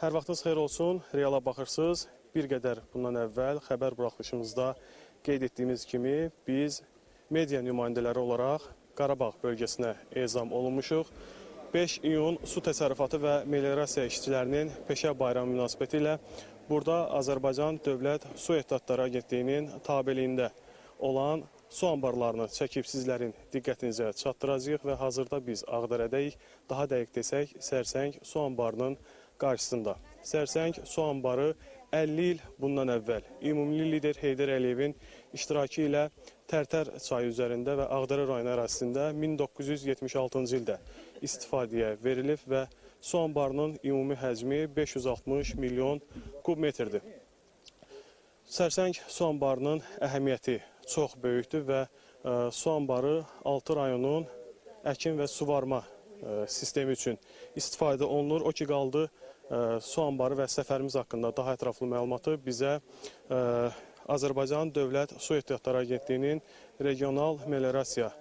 Hər vaxtınız xeyir olsun, Reala baxırsınız. Bir qədər bundan əvvəl xəbər buraxılışımızda qeyd etdiyimiz kimi biz media nümayəndələri olaraq Qarabağ bölgəsinə ezam olunmuşuq. 5 iyun su təsərrüfatı və meliorasiya işçilərinin peşə bayramı münasibəti ilə burada Azərbaycan Dövlət Su Ehtiyatları Agentliyinin tabeliyində olan su anbarlarını çəkib sizlərin diqqətinizə çatdıracağıq və hazırda biz Ağdərədəyik, daha dəqiq desək Sərsəng su anbarının qarşısında. Sərsəng su anbarı 50 il bundan əvvəl ümumi lider Heydər Əliyevin iştirakı ilə Tərtər çayı üzərində və Ağdərə rayonu ərazisində 1976-cı ildə istifadəyə verilib və su anbarının ümumi həcmi 560 milyon kubmetrdir. Sərsəng su anbarının əhəmiyyəti çox böyükdür və su anbarı 6 rayonun əkin və suvarma sistemi üçün istifadə olunur. O ki qaldı su anbarı və səfərimiz haqqında daha ətraflı məlumatı bizə Azərbaycan Dövlət Su Ehtiyatları Agentliyinin regional meliorasiya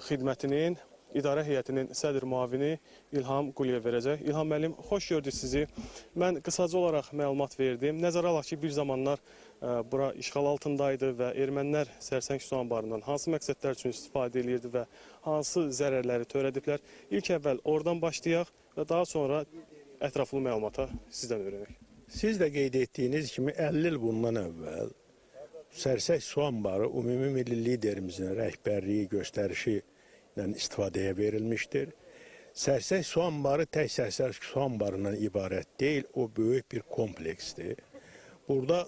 xidmətinin İdarə heyətinin sədr müavini İlham Quliyev verəcək. İlham müəllim, xoş gördük sizi. Mən qısaca olaraq məlumat verdim. Nəzərə alaq ki, bir zamanlar bura işğal altındaydı və ermənilər Sərsəng su anbarından hansı məqsədlər üçün istifadə edirdi və hansı zərərləri törədiblər? İlk əvvəl oradan başlayaq və daha sonra ətraflı məlumata sizdən öyrənək. Siz də qeyd etdiyiniz kimi 50 il bundan əvvəl Sərsəng su anbarı ümumi milli liderimizin rəhbərliyi, göstərişi istifadəyə verilmişdir. Sərsəng su anbarı tək Sərsəng su anbarından ibarət deyil, o böyük bir kompleksdir. Burada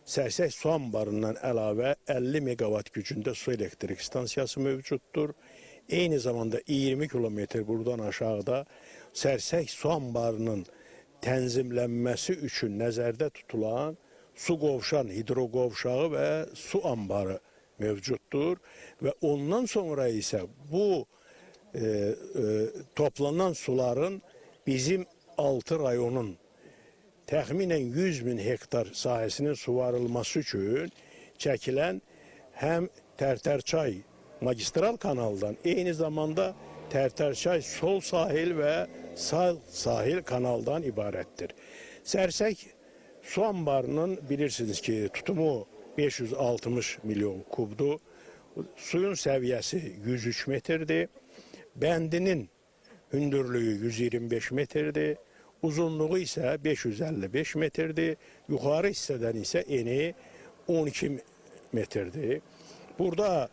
Sərsəng su anbarından əlavə 50 megawatt gücündə su elektrik stansiyası mövcuddur. Eyni zamanda 20 kilometr buradan aşağıda Sərsəng su anbarının tənzimlənməsi üçün nəzərdə tutulan su qovşan, hidroqovşağı və su anbarı mövcuddur və ondan sonra isə bu toplanan suların bizim 6 rayonun təxminən 100 min hektar sahəsinin suvarılması üçün çəkilən həm Tərtərçay magistral kanaldan, eyni zamanda Tərtərçay sol sahil və sağ sahil kanaldan ibarətdir. Sərsəng su anbarının bilirsiniz ki, tutumu 560 milyon kubdur. Suyun səviyyəsi 103 metrdir. Bəndinin hündürlüyü 125 metrdir. Uzunluğu isə 555 metrdir. Yuxarı hissədən isə eni 12 metrdir. Burada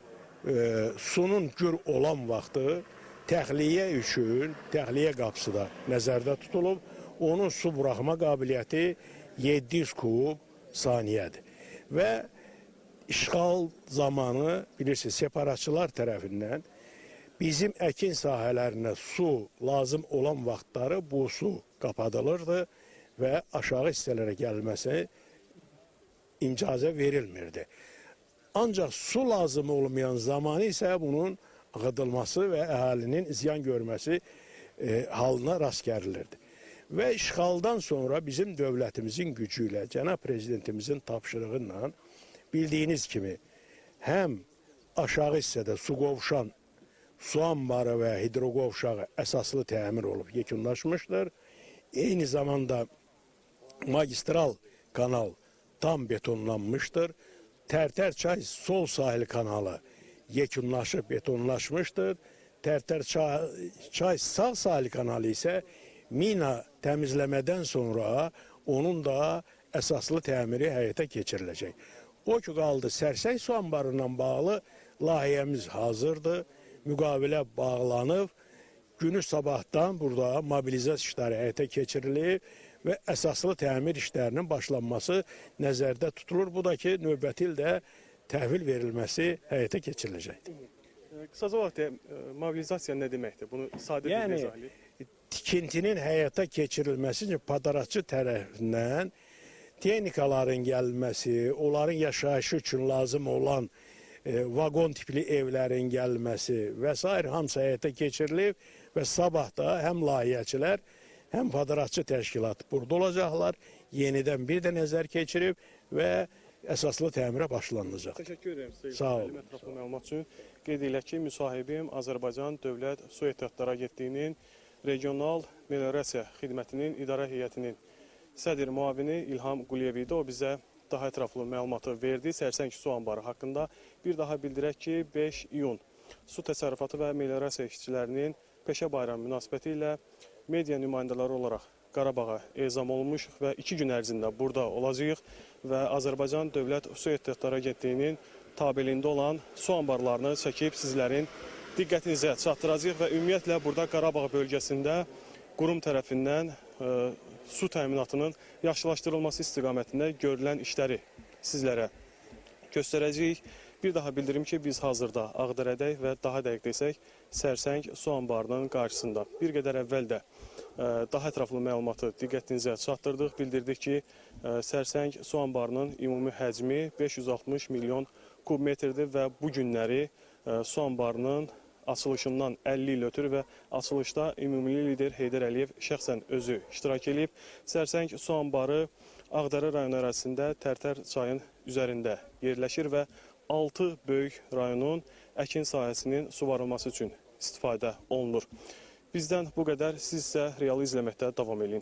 sunun gür olan vaxtı təxliyə üçün, təxliyə qapısı da nəzərdə tutulub. Onun su buraxma qabiliyyəti 700 kub saniyədir. Və işğal zamanı bilirsiniz separatçılar tərəfindən bizim əkin sahələrinə su lazım olan vaxtları bu su qapadılırdı və aşağı hissələrə gəlməsi icazə verilmirdi. Ancaq su lazım olmayan zamanı isə bunun ağıdılması və əhalinin ziyan görməsi halına rast gərilirdi. Və işğaldan sonra bizim dövlətimizin gücü ilə, cənab prezidentimizin tapşırığı ilə bildiyiniz kimi həm aşağı hissədə su qovşan, su anbarı və hidroqovşağı əsaslı təmir olub yekunlaşmışdır. Eyni zamanda magistral kanal tam betonlanmışdır. Tərtərçay sol sahil kanalı yekunlaşıb betonlaşmışdır. Tərtərçay sağ sahil kanalı isə mina təmizləmədən sonra onun da əsaslı təmiri həyata keçiriləcək. O ki qaldı Sərsəng su anbarından bağlı layihəmiz hazırdır, müqavilə bağlanıb, günü sabahdan burada mobilizasiya işləri həyata keçirilir və əsaslı təmir işlərinin başlanması nəzərdə tutulur. Bu da ki, növbəti ildə təhvil verilməsi həyata keçiriləcəkdir. Qısaca olaraq mobilizasiya nə deməkdir? Bunu sadə bir izah edin. Tikintinin həyata keçirilməsi üçün padaratçı tərəfindən texnikaların gəlməsi, onların yaşayışı üçün lazım olan vaqon tipli evlərin gəlməsi və s. hamısı həyata keçirilib və sabah da həm layihəçilər, həm padaratçı təşkilatı burada olacaqlar, yenidən bir də nəzər keçirib və əsaslı təmirə başlanılacaq. Təşəkkür edirəm sizə. Sağ olun. Ətraflı məlumat üçün qeyd edək ki, müsahibim Azərbaycan Dövlət Su Ehtiyatları Agentliyinin regional meliorasiya xidmətinin idarə heyətinin sədr müavini İlham Quliyev idi. O bizə daha ətraflı məlumatı verdi Sərsəng su anbarı haqqında. Bir daha bildirək ki, 5 iyun su təsərrüfatı və meliorasiya işçilərinin peşə bayramı münasibəti ilə media nümayəndələri olaraq Qarabağa ezam olunmuşuq və 2 gün ərzində burada olacağıq və Azərbaycan Dövlət Su Ehtiyatları Agentliyinin tabeliyində olan su anbarlarını çəkib sizlərin diqqətinizə çatdıracağıq və ümumiyyətlə burada Qarabağ bölgəsində qurum tərəfindən su təminatının yaxşılaşdırılması istiqamətində görülən işləri sizlərə göstərəcəyik. Bir daha bildirim ki, biz hazırda Ağdərədəyik və daha dəqiq desək, Sərsəng su anbarının qarşısında. Bir qədər əvvəl də daha ətraflı məlumatı diqqətinizə çatdırdıq. Bildirdik ki, Sərsəng su anbarının ümumi həcmi 560 milyon kubmetrdir və bu günləri su anbarının açılışından 50 il ötürü və açılışda ümumi lider Heydər Əliyev şəxsən özü iştirak edib. Sərsəng su anbarı Ağdərə rayon ərazisində Tərtər çayın üzərində yerləşir və 6 böyük rayonun əkin sahəsinin suvarılması üçün istifadə olunur. Bizdən bu qədər. Siz isə realı izləməkdə davam edin.